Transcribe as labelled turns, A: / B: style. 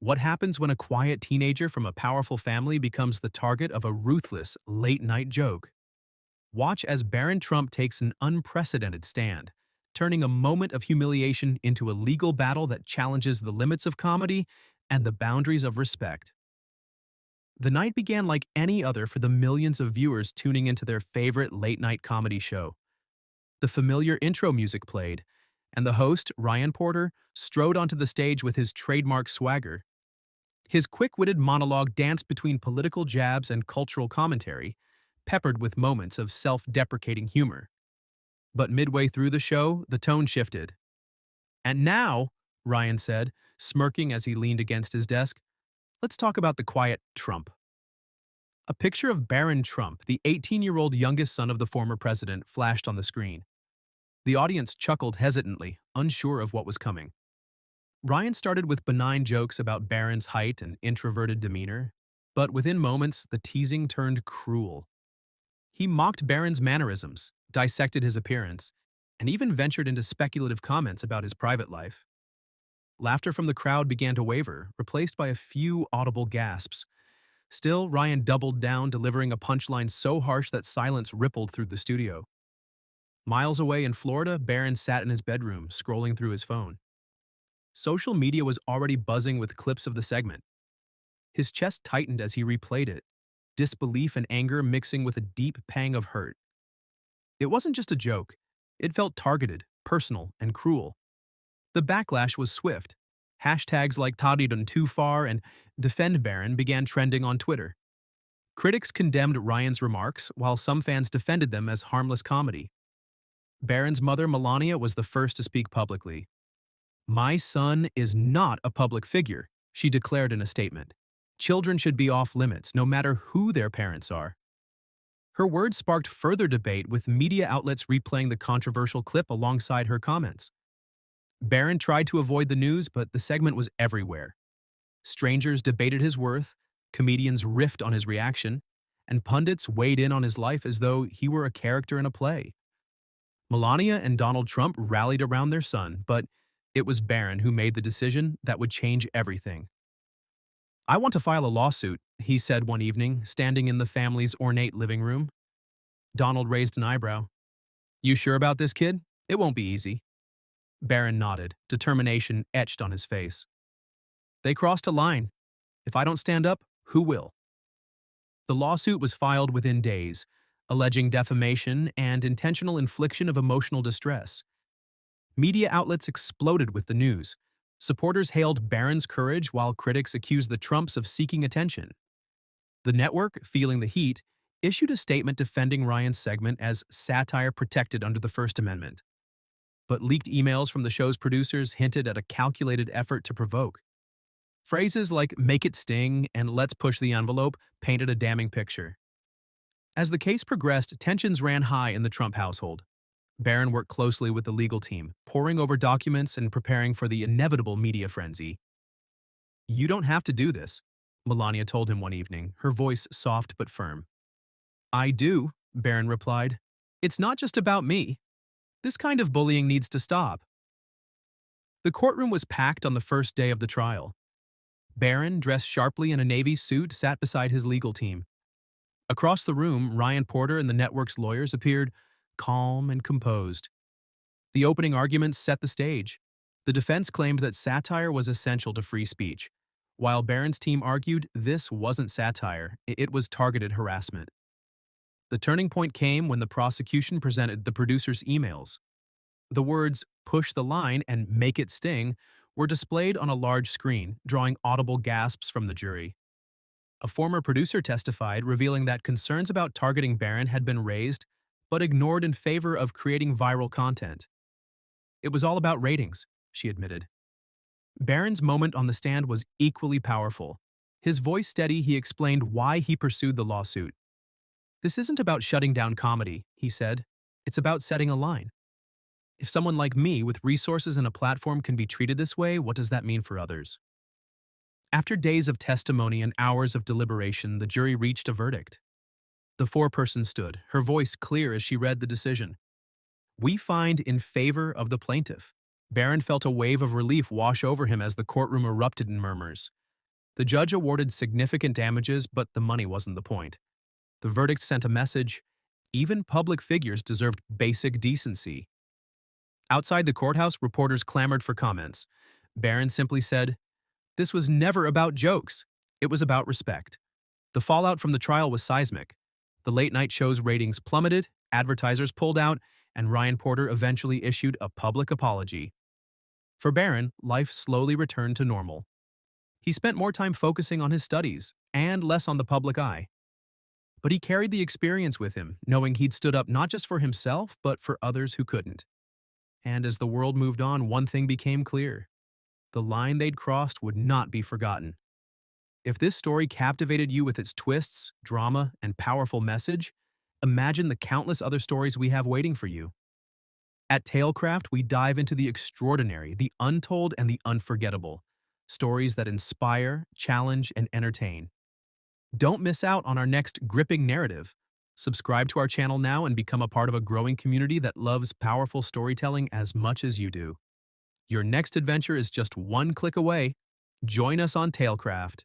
A: What happens when a quiet teenager from a powerful family becomes the target of a ruthless, late-night joke? Watch as Barron Trump takes an unprecedented stand, turning a moment of humiliation into a legal battle that challenges the limits of comedy and the boundaries of respect. The night began like any other for the millions of viewers tuning into their favorite late-night comedy show. The familiar intro music played, and the host, Ryan Porter, strode onto the stage with his trademark swagger. His quick-witted monologue danced between political jabs and cultural commentary, peppered with moments of self-deprecating humor. But midway through the show, the tone shifted. "And now," Ryan said, smirking as he leaned against his desk, "let's talk about the quiet Trump." A picture of Barron Trump, the 18-year-old youngest son of the former president, flashed on the screen. The audience chuckled hesitantly, unsure of what was coming. Ryan started with benign jokes about Barron's height and introverted demeanor, but within moments, the teasing turned cruel. He mocked Barron's mannerisms, dissected his appearance, and even ventured into speculative comments about his private life. Laughter from the crowd began to waver, replaced by a few audible gasps. Still, Ryan doubled down, delivering a punchline so harsh that silence rippled through the studio. Miles away in Florida, Barron sat in his bedroom, scrolling through his phone. Social media was already buzzing with clips of the segment. His chest tightened as he replayed it, disbelief and anger mixing with a deep pang of hurt. It wasn't just a joke. It felt targeted, personal, and cruel. The backlash was swift. Hashtags like "Toddy Too Far" and "Defend Barron" began trending on Twitter. Critics condemned Ryan's remarks, while some fans defended them as harmless comedy. Barron's mother, Melania, was the first to speak publicly. "My son is not a public figure," she declared in a statement. "Children should be off limits, no matter who their parents are." Her words sparked further debate, with media outlets replaying the controversial clip alongside her comments. Barron tried to avoid the news, but the segment was everywhere. Strangers debated his worth, comedians riffed on his reaction, and pundits weighed in on his life as though he were a character in a play. Melania and Donald Trump rallied around their son, but it was Barron who made the decision that would change everything. "I want to file a lawsuit," he said one evening, standing in the family's ornate living room. Donald raised an eyebrow. "You sure about this, kid? It won't be easy." Barron nodded, determination etched on his face. "They crossed a line. If I don't stand up, who will?" The lawsuit was filed within days, alleging defamation and intentional infliction of emotional distress. Media outlets exploded with the news. Supporters hailed Barron's courage while critics accused the Trumps of seeking attention. The network, feeling the heat, issued a statement defending Ryan's segment as satire protected under the First Amendment. But leaked emails from the show's producers hinted at a calculated effort to provoke. Phrases like "make it sting" and "let's push the envelope" painted a damning picture. As the case progressed, tensions ran high in the Trump household. Barron worked closely with the legal team, poring over documents and preparing for the inevitable media frenzy. "You don't have to do this," Melania told him one evening, her voice soft but firm. "I do," Barron replied. "It's not just about me. This kind of bullying needs to stop." The courtroom was packed on the first day of the trial. Barron, dressed sharply in a navy suit, sat beside his legal team. Across the room, Ryan Porter and the network's lawyers appeared calm and composed. The opening arguments set the stage. The defense claimed that satire was essential to free speech, while Barron's team argued this wasn't satire, it was targeted harassment. The turning point came when the prosecution presented the producer's emails. The words "push the line" and "make it sting" were displayed on a large screen, drawing audible gasps from the jury. A former producer testified, revealing that concerns about targeting Barron had been raised, but ignored in favor of creating viral content. "It was all about ratings," she admitted. Barron's moment on the stand was equally powerful. His voice steady, he explained why he pursued the lawsuit. "This isn't about shutting down comedy," he said. "It's about setting a line. If someone like me with resources and a platform can be treated this way, what does that mean for others?" After days of testimony and hours of deliberation, the jury reached a verdict. The foreperson stood, her voice clear as she read the decision. "We find in favor of the plaintiff." Barron felt a wave of relief wash over him as the courtroom erupted in murmurs. The judge awarded significant damages, but the money wasn't the point. The verdict sent a message: even public figures deserved basic decency. Outside the courthouse, reporters clamored for comments. Barron simply said, "This was never about jokes. It was about respect." The fallout from the trial was seismic. The late-night show's ratings plummeted, advertisers pulled out, and Ryan Porter eventually issued a public apology. For Barron, life slowly returned to normal. He spent more time focusing on his studies and less on the public eye. But he carried the experience with him, knowing he'd stood up not just for himself, but for others who couldn't. And as the world moved on, one thing became clear: the line they'd crossed would not be forgotten. If this story captivated you with its twists, drama, and powerful message, imagine the countless other stories we have waiting for you. At Tailcraft, we dive into the extraordinary, the untold, and the unforgettable. Stories that inspire, challenge, and entertain. Don't miss out on our next gripping narrative. Subscribe to our channel now and become a part of a growing community that loves powerful storytelling as much as you do. Your next adventure is just one click away. Join us on Tailcraft.